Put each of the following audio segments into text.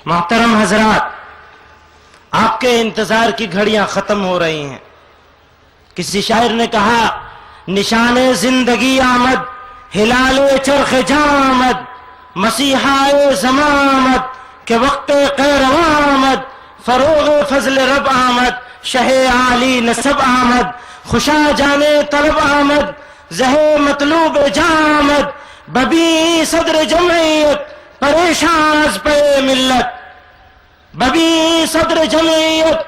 محترم حضرات، آپ کے انتظار کی گھڑیاں ختم ہو رہی ہیں۔ کسی شاعر نے کہا، نشان زندگی آمد، ہلال چرخ جاں آمد، مسیحا زمان آمد کہ وقت قیروان آمد، فروغ فضل رب آمد، شہ عالی نسب آمد، خوشا جانے طلب آمد، زہ مطلوب جاں آمد، ببی صدر جمعیت پریشان از پہ ملت، ببی صدر جمعیت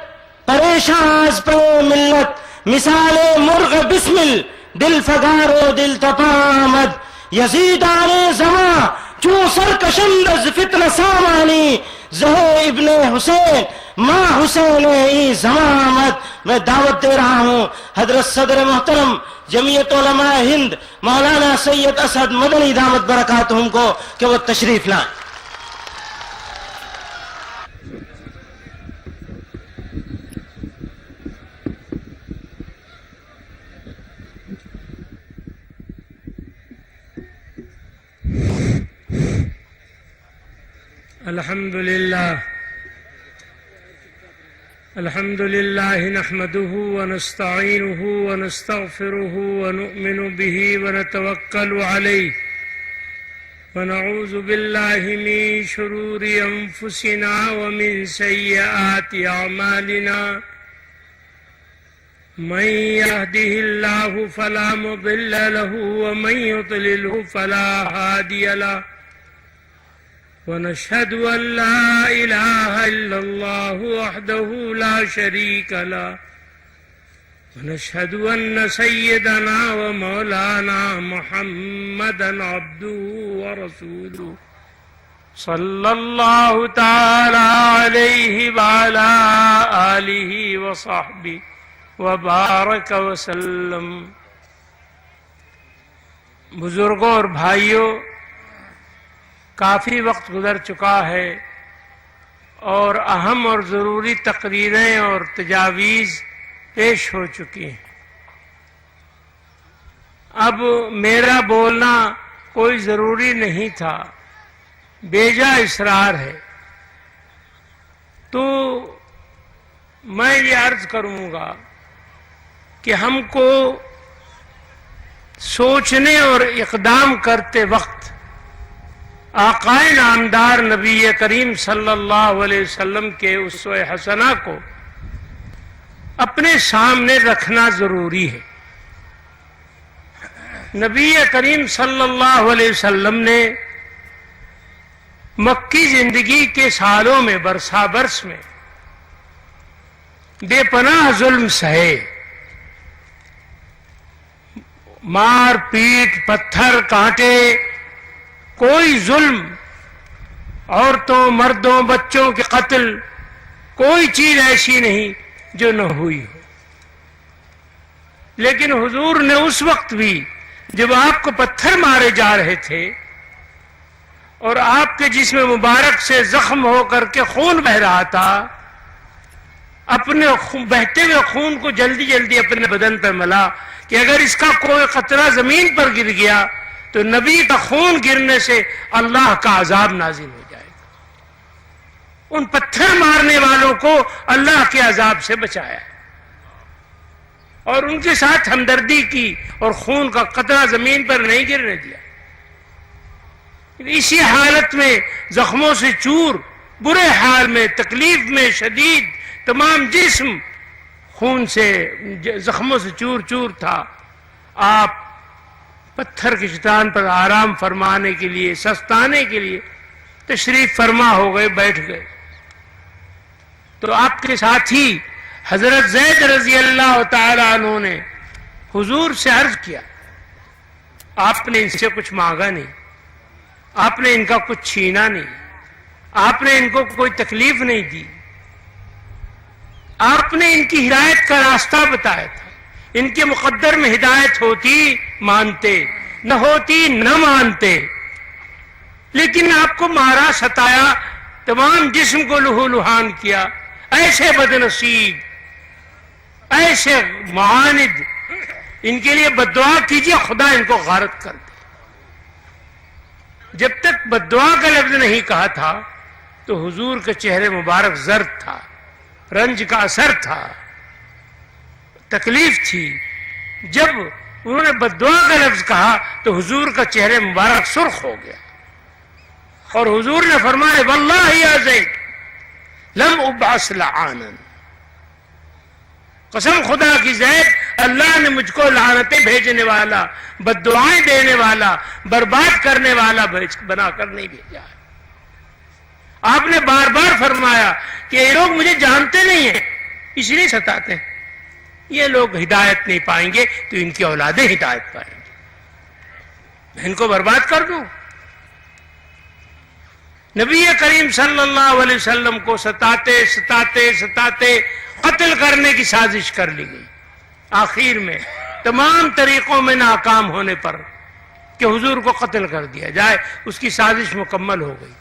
پریشان از پہ ملت، مثال مرغ بسمل دل فگار و دل تپا آمد، یزیدان زمان چون سرکشند از فتن سامانی، زہ ابن حسین ماں حسین ای زمان آمد۔ میں دعوت دے رہا ہوں حضرت صدر محترم جمعیت علماء ہند مولانا سید اسد مدنی دامت برکاتہم کو کہ وہ تشریف لائیں۔ الحمد لله نحمده ونستعينه ونستغفره ونؤمن به ونتوكل عليه ونعوذ بالله من شرور أنفسنا ومن سيئات أعمالنا، من يهده الله فلا مضل له ومن يضلله فلا هادي له، ونشهد أن لا إله إلا الله وحده لا شريك له، ونشهد أن سيدنا ومولانا محمدا عبده ورسوله صلى الله تعالى عليه وعلى آله وصحبه وبارك وسلم۔ بزرگوں اور بھائیوں، کافی وقت گزر چکا ہے اور اہم اور ضروری تقریریں اور تجاویز پیش ہو چکی ہیں۔ اب میرا بولنا کوئی ضروری نہیں تھا، بیجا اصرار ہے، تو میں یہ عرض کروں گا کہ ہم کو سوچنے اور اقدام کرتے وقت آقائے نامدار نبی کریم صلی اللہ علیہ وسلم کے اسوہ حسنہ کو اپنے سامنے رکھنا ضروری ہے۔ نبی کریم صلی اللہ علیہ وسلم نے مکی زندگی کے سالوں میں برسا برس میں بے پناہ ظلم سہے، مار پیٹ، پتھر، کانٹے، کوئی ظلم، عورتوں، مردوں، بچوں کے قتل، کوئی چیز ایسی نہیں جو نہ ہوئی ہو۔ لیکن حضور نے اس وقت بھی جب آپ کو پتھر مارے جا رہے تھے اور آپ کے جسم مبارک سے زخم ہو کر کے خون بہ رہا تھا، اپنے بہتے ہوئے خون کو جلدی جلدی اپنے بدن پر ملا کہ اگر اس کا کوئی قطرہ زمین پر گر گیا تو نبی کا خون گرنے سے اللہ کا عذاب نازل ہو جائے گا۔ ان پتھر مارنے والوں کو اللہ کے عذاب سے بچایا اور ان کے ساتھ ہمدردی کی اور خون کا قطرہ زمین پر نہیں گرنے دیا۔ اسی حالت میں زخموں سے چور، برے حال میں، تکلیف میں شدید، تمام جسم خون سے، زخموں سے چور چور تھا، آپ پتھر کی چٹان پر آرام فرمانے کے لیے، سستانے کے لیے تشریف فرما ہو گئے، بیٹھ گئے۔ تو آپ کے ساتھی حضرت زید رضی اللہ تعالی عنہ نے حضور سے عرض کیا، آپ نے ان سے کچھ مانگا نہیں، آپ نے ان کا کچھ چھینا نہیں، آپ نے ان کو کوئی تکلیف نہیں دی، آپ نے ان کی ہدایت کا راستہ بتایا تھا۔ ان کے مقدر میں ہدایت ہوتی مانتے، نہ ہوتی نہ مانتے، لیکن آپ کو مارا، ستایا، تمام جسم کو لہو لہان کیا۔ ایسے بد نصیب، ایسے معاند، ان کے لیے بد دعا کیجیے خدا ان کو غارت کر دے۔ جب تک بد دعا کا لفظ نہیں کہا تھا تو حضور کے چہرے مبارک زرد تھا، رنج کا اثر تھا، تکلیف تھی۔ جب انہوں نے بددعا کا لفظ کہا تو حضور کا چہرے مبارک سرخ ہو گیا، اور حضور نے فرمایا واللہ یا زید لم ابعث لعانا، قسم خدا کی زید، اللہ نے مجھ کو لعنتیں بھیجنے والا، بددعائیں دینے والا، برباد کرنے والا بنا کر نہیں بھیجا ہے۔ آپ نے بار بار فرمایا کہ یہ لوگ مجھے جانتے نہیں ہیں اس لیے ستاتے ہیں، یہ لوگ ہدایت نہیں پائیں گے تو ان کی اولادیں ہدایت پائیں گے، میں ان کو برباد کر دوں۔ نبی کریم صلی اللہ علیہ وسلم کو ستاتے ستاتے ستاتے قتل کرنے کی سازش کر لی گئی، آخر میں تمام طریقوں میں ناکام ہونے پر کہ حضور کو قتل کر دیا جائے، اس کی سازش مکمل ہو گئی۔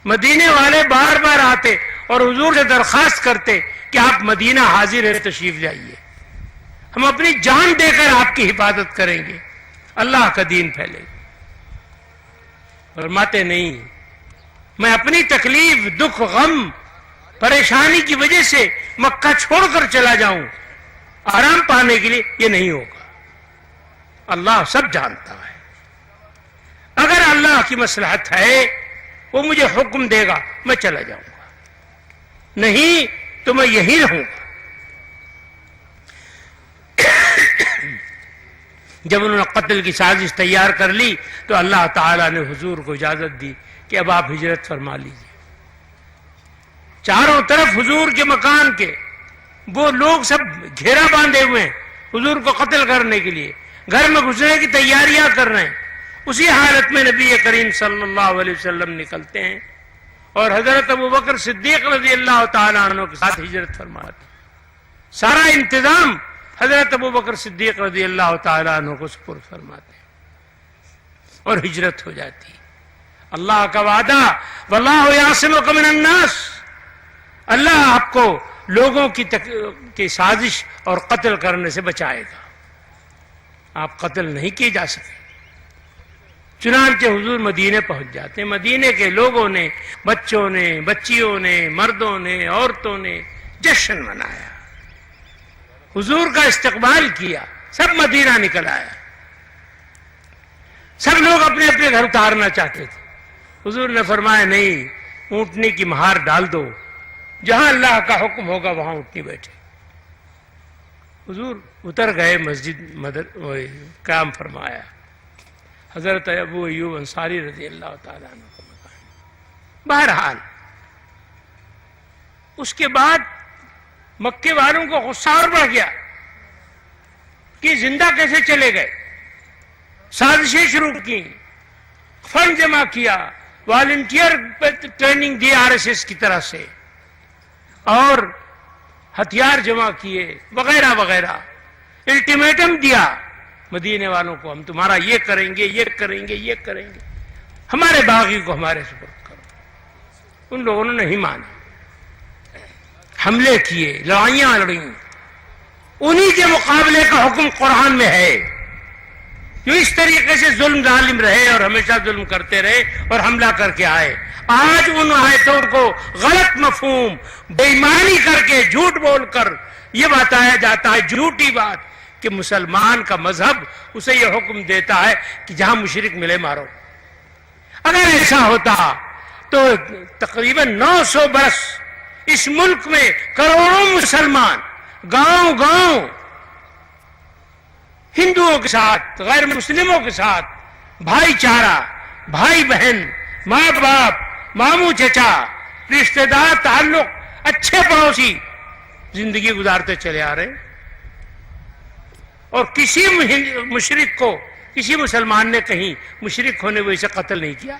مدینے والے بار بار آتے اور حضور سے درخواست کرتے کہ آپ مدینہ حاضر ہے، تشریف لائیے، ہم اپنی جان دے کر آپ کی حفاظت کریں گے، اللہ کا دین پھیلے گا۔ فرماتے نہیں، میں اپنی تکلیف، دکھ، غم، پریشانی کی وجہ سے مکہ چھوڑ کر چلا جاؤں آرام پانے کے لیے، یہ نہیں ہوگا، اللہ سب جانتا ہے۔ اگر اللہ کی مصلحت ہے وہ مجھے حکم دے گا میں چلا جاؤں گا، نہیں تو میں یہی رہوں گا۔ جب انہوں نے قتل کی سازش تیار کر لی تو اللہ تعالیٰ نے حضور کو اجازت دی کہ اب آپ ہجرت فرما لیجیے۔ چاروں طرف حضور کے مکان کے وہ لوگ سب گھیرا باندھے ہوئے ہیں حضور کو قتل کرنے کے لیے، گھر میں گھسنے کی تیاریاں کر رہے ہیں۔ اسی حالت میں نبی کریم صلی اللہ علیہ وسلم نکلتے ہیں اور حضرت ابوبکر صدیق رضی اللہ تعالیٰ عنہ کے ساتھ ہجرت فرماتے ہیں۔ سارا انتظام حضرت ابوبکر صدیق رضی اللہ تعالیٰ عنہ کو سپرد فرماتے ہیں اور ہجرت ہو جاتی ہے۔ اللہ کا وعدہ واللہ یعصمک من الناس، اللہ آپ کو لوگوں کی سازش اور قتل کرنے سے بچائے گا، آپ قتل نہیں کیے جا سکے۔ چنانچہ حضور مدینے پہنچ جاتے ہیں۔ مدینے کے لوگوں نے، بچوں نے، بچیوں نے، مردوں نے، عورتوں نے جشن منایا، حضور کا استقبال کیا، سب مدینہ نکل آیا، سب لوگ اپنے اپنے گھر اتارنا چاہتے تھے۔ حضور نے فرمایا نہیں، اونٹنی کی مہار ڈال دو، جہاں اللہ کا حکم ہوگا وہاں اونٹنی بیٹھے۔ حضور اتر گئے، مسجد قیام فرمایا۔ حضرت ابو ایوب انصاری رضی اللہ تعالیٰ عنہ کو مکان۔ بہرحال اس کے بعد مکے والوں کو غصہ اور بڑھ گیا کہ زندہ کیسے چلے گئے، سازشیں شروع کی، فنڈ جمع کیا، والنٹیئر ٹریننگ دی RSS کی طرح سے، اور ہتھیار جمع کیے وغیرہ وغیرہ، الٹیمیٹم دیا مدینے والوں کو، ہم تمہارا یہ کریں گے، یہ کریں گے، یہ کریں گے، ہمارے باغی کو ہمارے سپرد کرو۔ ان لوگوں نے نہیں مانا، حملے کیے، لڑائیاں لڑیں۔ انہی کے مقابلے کا حکم قرآن میں ہے، جو اس طریقے سے ظلم ظالم رہے اور ہمیشہ ظلم کرتے رہے اور حملہ کر کے آئے۔ آج ان آیتوں کو غلط مفہوم، بے ایمانی کر کے، جھوٹ بول کر یہ بتایا جاتا ہے، جھوٹی بات، کہ مسلمان کا مذہب اسے یہ حکم دیتا ہے کہ جہاں مشرک ملے مارو۔ اگر ایسا ہوتا تو تقریباً 900 برس اس ملک میں کروڑوں مسلمان گاؤں گاؤں ہندوؤں کے ساتھ، غیر مسلموں کے ساتھ بھائی چارہ، بھائی بہن، ماں باپ، ماموں چچا، رشتہ دار، تعلق، اچھے پڑوسی زندگی گزارتے چلے آ رہے ہیں، اور کسی مشرک کو، کسی مسلمان نے کہیں مشرک ہونے وجہ سے قتل نہیں کیا۔